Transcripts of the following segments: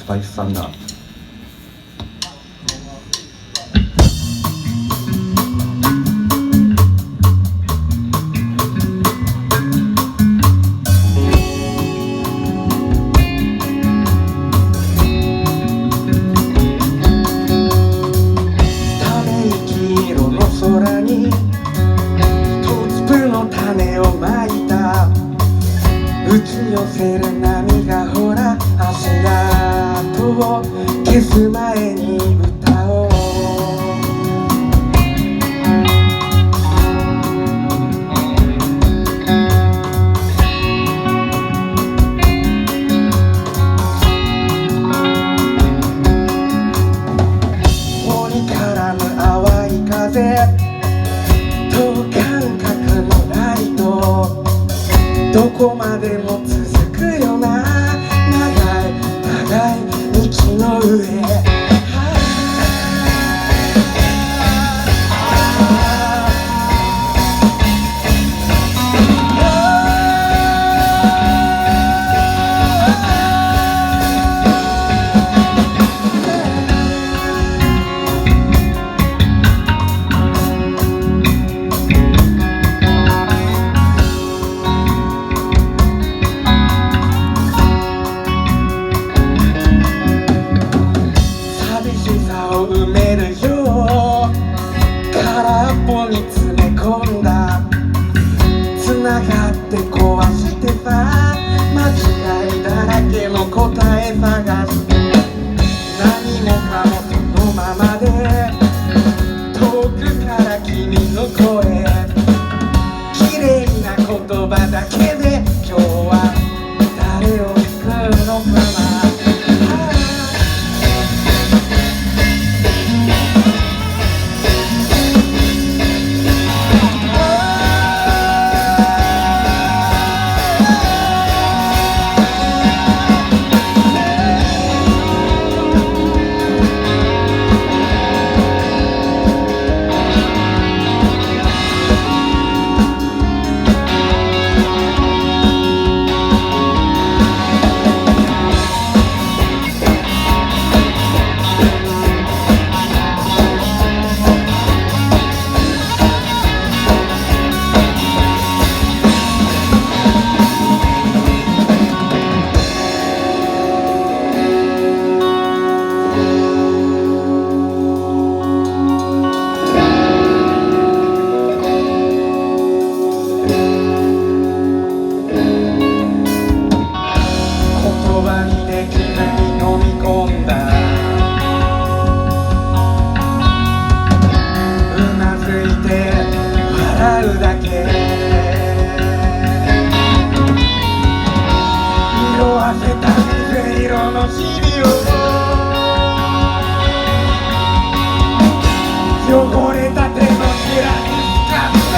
by standar.空に一粒の種をまいた打ち寄せる波がほら足跡を消す前に歌おう頬に絡む淡い風等間隔のライトどこまでも続くよな長い長い道の上埋めるよ空っぽに詰め込んだつながって壊してさ間違いだらけの答え探して何もかもそのままで遠くから君の声綺麗な言葉だけで今日は誰を救うのかな汚れた手のひらに使って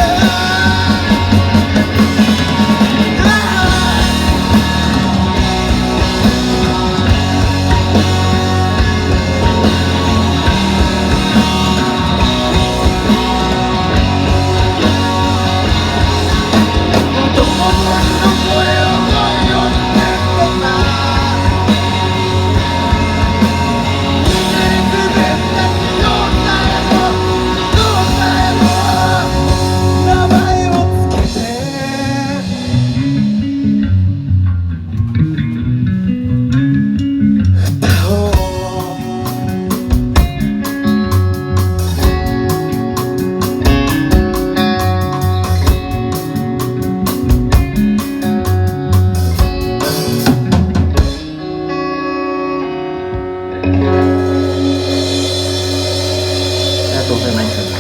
ありがとうございます。